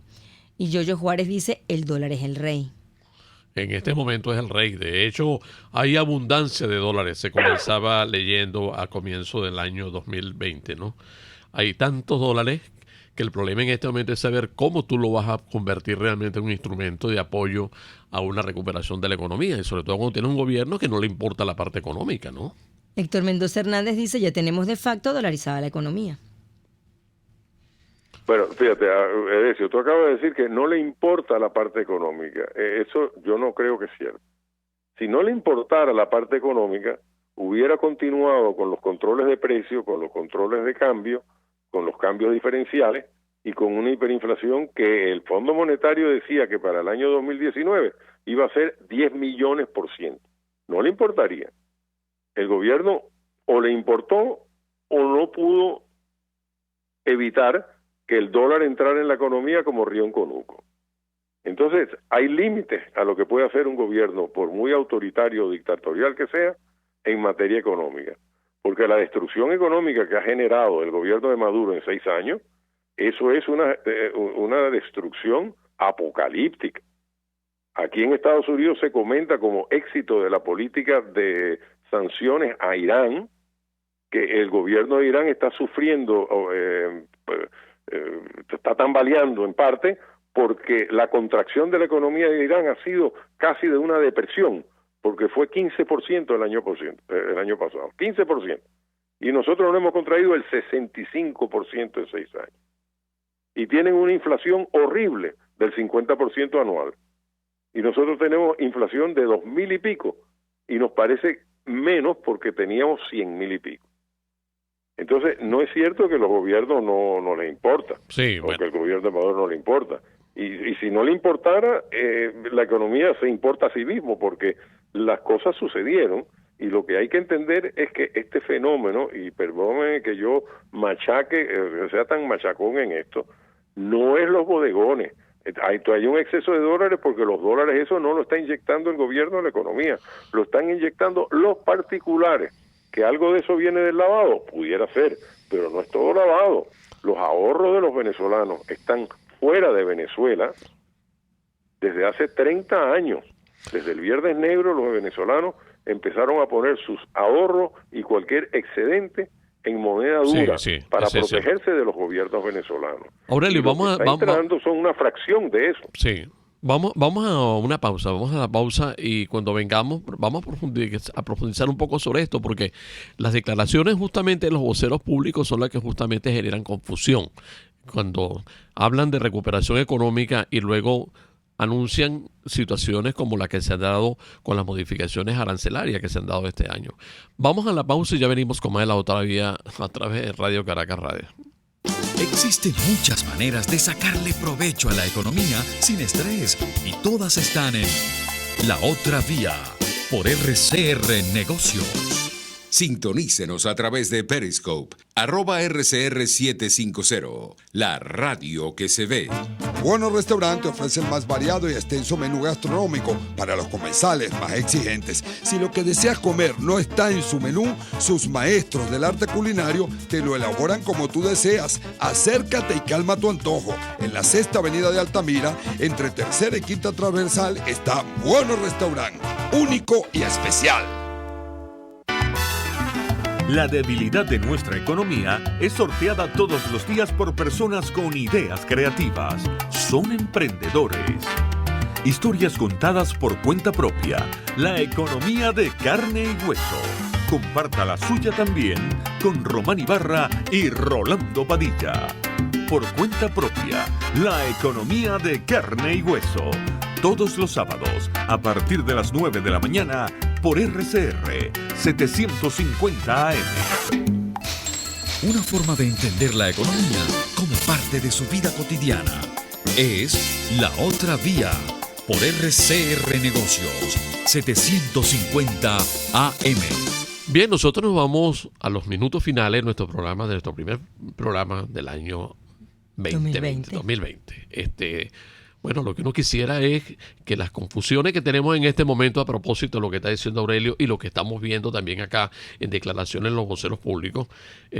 Y Yoyo Juárez dice, el dólar es el rey. En este momento es el rey. De hecho, hay abundancia de dólares. Se comenzaba leyendo a comienzo del año 2020, ¿no? Hay tantos dólares que el problema en este momento es saber cómo tú lo vas a convertir realmente en un instrumento de apoyo a una recuperación de la economía. Y sobre todo cuando tiene un gobierno que no le importa la parte económica, ¿no? Héctor Mendoza Hernández dice, ya tenemos de facto dolarizada la economía. Bueno, fíjate, Edesio, tú acabas de decir que no le importa la parte económica. Eso yo no creo que es cierto. Si no le importara la parte económica, hubiera continuado con los controles de precio, con los controles de cambio, con los cambios diferenciales y con una hiperinflación que el Fondo Monetario decía que para el año 2019 iba a ser 10 millones%. No le importaría. El gobierno o le importó o no pudo evitar que el dólar entrara en la economía como río en conuco. Entonces, hay límites a lo que puede hacer un gobierno, por muy autoritario o dictatorial que sea, en materia económica. Porque la destrucción económica que ha generado el gobierno de Maduro en 6 años, eso es una destrucción apocalíptica. Aquí en Estados Unidos se comenta como éxito de la política de sanciones a Irán, que el gobierno de Irán está sufriendo, está tambaleando en parte, porque la contracción de la economía de Irán ha sido casi de una depresión, porque fue 15% el año pasado, 15%. Y nosotros nos hemos contraído el 65% en 6 años. Y tienen una inflación horrible del 50% anual. Y nosotros tenemos inflación de 2,000 y pico, y nos parece menos porque teníamos 100,000 y pico. Entonces, no es cierto que los gobiernos no les importa, sí, o que el gobierno de Maduro no le importa. Y si no le importara, la economía se importa a sí mismo, porque las cosas sucedieron, y lo que hay que entender es que este fenómeno, y perdónenme que yo sea tan machacón en esto, no es los bodegones. Hay un exceso de dólares porque los dólares eso no lo está inyectando el gobierno en la economía, lo están inyectando los particulares. Que algo de eso viene del lavado, pudiera ser, pero no es todo lavado. Los ahorros de los venezolanos están fuera de Venezuela desde hace 30 años. Desde el Viernes Negro los venezolanos empezaron a poner sus ahorros y cualquier excedente en moneda dura para protegerse de los gobiernos venezolanos. Aurelio, vamos son una fracción de eso. Sí. Vamos a una pausa, vamos a la pausa y cuando vengamos vamos a profundizar un poco sobre esto, porque las declaraciones justamente de los voceros públicos son las que justamente generan confusión. Cuando hablan de recuperación económica y luego anuncian situaciones como la que se han dado con las modificaciones arancelarias que se han dado este año. Vamos a la pausa y ya venimos con más de La Otra Vía a través de Radio Caracas Radio. Existen muchas maneras de sacarle provecho a la economía sin estrés y todas están en La Otra Vía por RCR Negocios. Sintonícenos a través de Periscope, @RCR750, la radio que se ve. Buenos Restaurantes ofrece el más variado y extenso menú gastronómico para los comensales más exigentes. Si lo que deseas comer no está en su menú, sus maestros del arte culinario te lo elaboran como tú deseas. Acércate y calma tu antojo. En la 6ª Avenida de Altamira, entre 3ª y 5ª Transversal, está Buenos Restaurante, único y especial. La debilidad de nuestra economía es sorteada todos los días por personas con ideas creativas. Son emprendedores. Historias contadas por cuenta propia. La economía de carne y hueso. Comparta la suya también con Román Ibarra y Rolando Padilla. Por cuenta propia. La economía de carne y hueso. Todos los sábados, a partir de las 9 de la mañana, por RCR 750 AM. Una forma de entender la economía como parte de su vida cotidiana es La Otra Vía por RCR Negocios 750 AM. Bien, nosotros nos vamos a los minutos finales de nuestro programa, de nuestro primer programa del año 2020. Bueno, lo que uno quisiera es que las confusiones que tenemos en este momento a propósito de lo que está diciendo Aurelio y lo que estamos viendo también acá en declaraciones de los voceros públicos,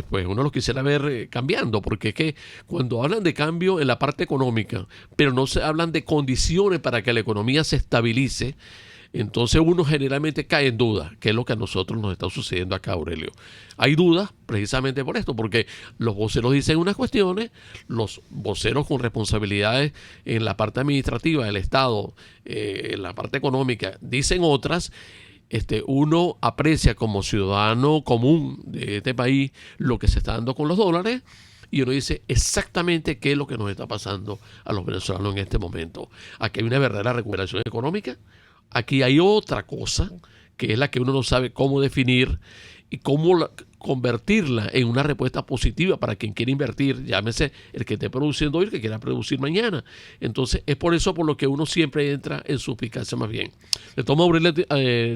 pues uno los quisiera ver cambiando, porque es que cuando hablan de cambio en la parte económica, pero no se hablan de condiciones para que la economía se estabilice, entonces uno generalmente cae en duda, que es lo que a nosotros nos está sucediendo acá, Aurelio. Hay dudas precisamente por esto, porque los voceros dicen unas cuestiones, los voceros con responsabilidades en la parte administrativa del Estado, en la parte económica, dicen otras. Uno aprecia como ciudadano común de este país lo que se está dando con los dólares, y uno dice exactamente qué es lo que nos está pasando a los venezolanos en este momento. Aquí hay una verdadera recuperación económica. Aquí hay otra cosa que es la que uno no sabe cómo definir y cómo convertirla en una respuesta positiva para quien quiere invertir, llámese el que esté produciendo hoy, el que quiera producir mañana. Entonces es por eso por lo que uno siempre entra en suspicacia más bien. De todas maneras,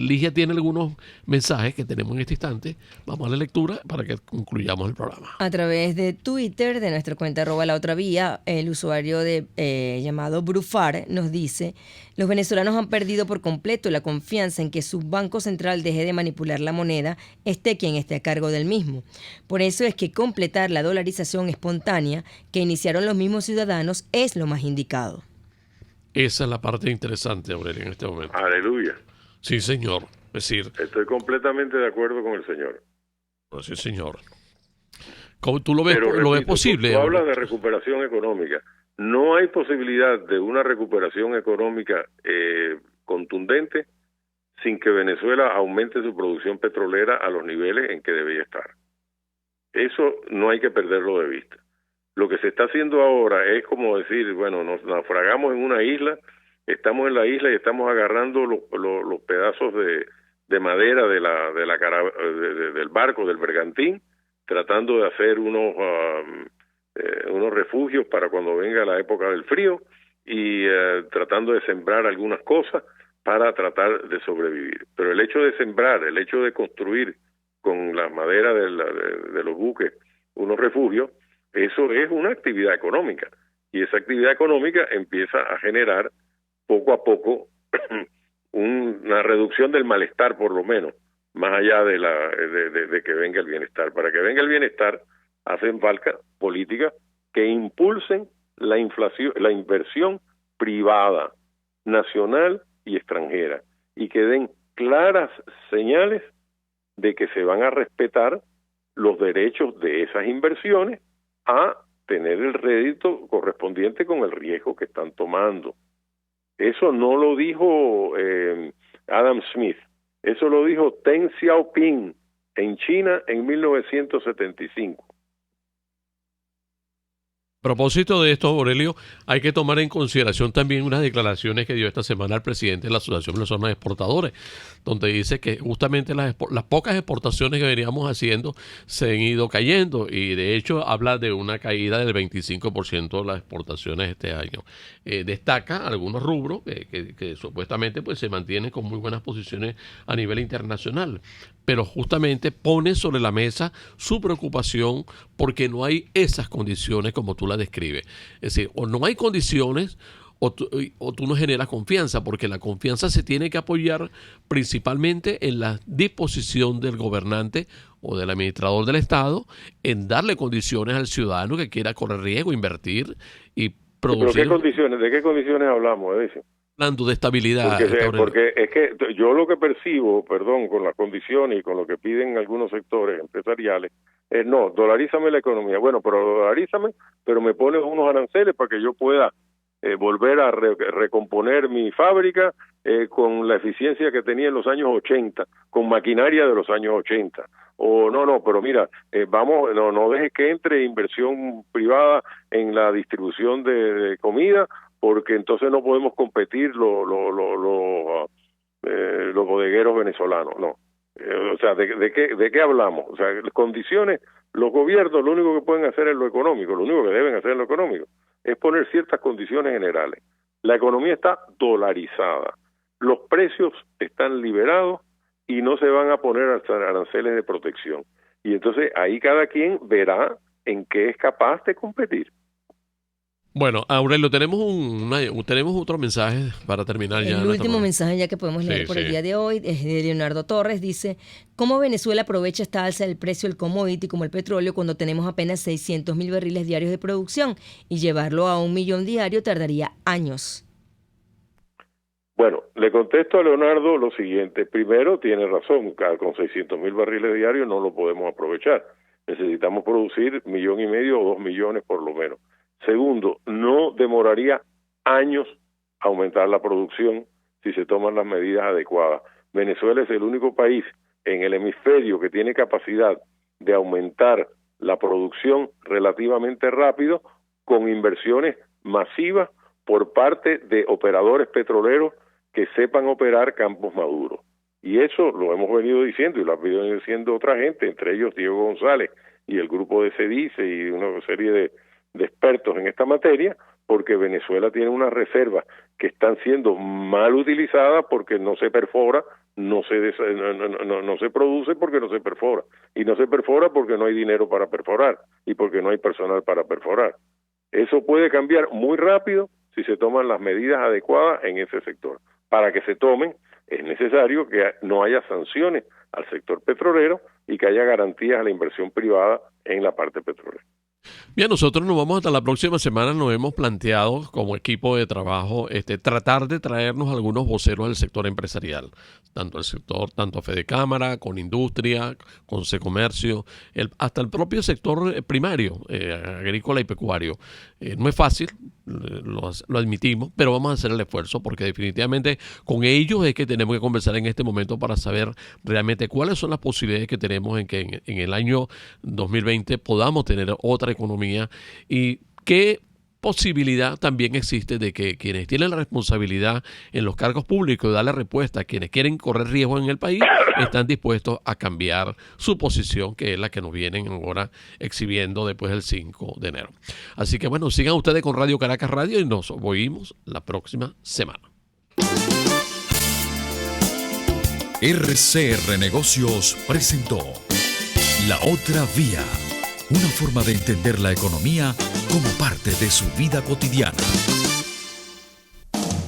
Ligia tiene algunos mensajes que tenemos en este instante. Vamos a la lectura para que concluyamos el programa. A través de Twitter, de nuestra cuenta @laotravía, el usuario llamado Brufar nos dice: los venezolanos han perdido por completo la confianza en que su Banco Central deje de manipular la moneda, esté quien esté a cargo del mismo. Por eso es que completar la dolarización espontánea que iniciaron los mismos ciudadanos es lo más indicado. Esa es la parte interesante, Aurelio, en este momento. Aleluya. Sí, señor. Es decir, estoy completamente de acuerdo con el señor. Sí, señor. ¿Cómo tú lo ves, posible? Tú hablas de recuperación económica. No hay posibilidad de una recuperación económica contundente sin que Venezuela aumente su producción petrolera a los niveles en que debía estar. Eso no hay que perderlo de vista. Lo que se está haciendo ahora es como decir, bueno, nos naufragamos en una isla, estamos en la isla y estamos agarrando los pedazos de madera del barco, del bergantín, tratando de hacer unos refugios para cuando venga la época del frío y tratando de sembrar algunas cosas para tratar de sobrevivir. Pero el hecho de sembrar, el hecho de construir con las maderas de los buques unos refugios, eso es una actividad económica, y esa actividad económica empieza a generar poco a poco una reducción del malestar, por lo menos, más allá de que venga el bienestar. Para que venga el bienestar hacen falta políticas que impulsen la inversión privada, nacional y extranjera, y que den claras señales de que se van a respetar los derechos de esas inversiones a tener el rédito correspondiente con el riesgo que están tomando. Eso no lo dijo Adam Smith, eso lo dijo Deng Xiaoping en China en 1975. A propósito de esto, Aurelio, hay que tomar en consideración también unas declaraciones que dio esta semana el presidente de la Asociación Venezolana de Exportadores, donde dice que justamente las pocas exportaciones que veníamos haciendo se han ido cayendo, y de hecho habla de una caída del 25% de las exportaciones este año. Destaca algunos rubros que supuestamente pues se mantienen con muy buenas posiciones a nivel internacional, pero justamente pone sobre la mesa su preocupación porque no hay esas condiciones como tú la describes. Es decir, o no hay condiciones o tú no generas confianza, porque la confianza se tiene que apoyar principalmente en la disposición del gobernante o del administrador del Estado en darle condiciones al ciudadano que quiera correr riesgo, invertir y producir. ¿Pero de qué condiciones hablamos, Edison? Hablando de estabilidad. Porque es que yo lo que percibo, con las condiciones y con lo que piden algunos sectores empresariales, es no, dolarízame la economía. Bueno, pero dolarízame, pero me pones unos aranceles para que yo pueda volver a recomponer mi fábrica con la eficiencia que tenía en los años 80, con maquinaria de los años 80. O no, pero mira, no dejes que entre inversión privada en la distribución de comida, porque entonces no podemos competir los bodegueros venezolanos, no. O sea, ¿de qué hablamos? O sea, condiciones, los gobiernos lo único que pueden hacer es lo económico, lo único que deben hacer es lo económico, es poner ciertas condiciones generales. La economía está dolarizada, los precios están liberados y no se van a poner aranceles de protección. Y entonces ahí cada quien verá en qué es capaz de competir. Bueno, Aurelio, tenemos otro mensaje para terminar ya. El último mensaje ya que podemos leer el día de hoy es de Leonardo Torres. Dice, ¿cómo Venezuela aprovecha esta alza del precio del commodity como el petróleo cuando tenemos apenas 600,000 barriles diarios de producción y llevarlo a 1 millón diario tardaría años? Bueno, le contesto a Leonardo lo siguiente. Primero, tiene razón, con 600,000 barriles diarios no lo podemos aprovechar. Necesitamos producir 1,5 millones o 2 millones por lo menos. Segundo, no demoraría años aumentar la producción si se toman las medidas adecuadas. Venezuela es el único país en el hemisferio que tiene capacidad de aumentar la producción relativamente rápido con inversiones masivas por parte de operadores petroleros que sepan operar campos maduros. Y eso lo hemos venido diciendo y lo ha venido diciendo otra gente, entre ellos Diego González y el grupo de CEDICE y una serie de expertos en esta materia, porque Venezuela tiene unas reservas que están siendo mal utilizadas porque no se perfora, no se produce porque no se perfora, y no se perfora porque no hay dinero para perforar y porque no hay personal para perforar. Eso puede cambiar muy rápido si se toman las medidas adecuadas en ese sector. Para que se tomen es necesario que no haya sanciones al sector petrolero y que haya garantías a la inversión privada en la parte petrolera. Bien, nosotros nos vamos hasta la próxima semana. Nos hemos planteado como equipo de trabajo tratar de traernos algunos voceros del sector empresarial, tanto Fedecámara, con industria, con Secomercio, hasta el propio sector primario, agrícola y pecuario. No es fácil, lo admitimos, pero vamos a hacer el esfuerzo porque definitivamente con ellos es que tenemos que conversar en este momento para saber realmente cuáles son las posibilidades que tenemos en que en el año 2020 podamos tener otra economía y qué posibilidad también existe de que quienes tienen la responsabilidad en los cargos públicos de darle respuesta a quienes quieren correr riesgo en el país están dispuestos a cambiar su posición, que es la que nos vienen ahora exhibiendo después del 5 de enero. Así que bueno, sigan ustedes con Radio Caracas Radio y nos oímos la próxima semana. RCR Negocios presentó La Otra Vía, una forma de entender la economía como parte de su vida cotidiana.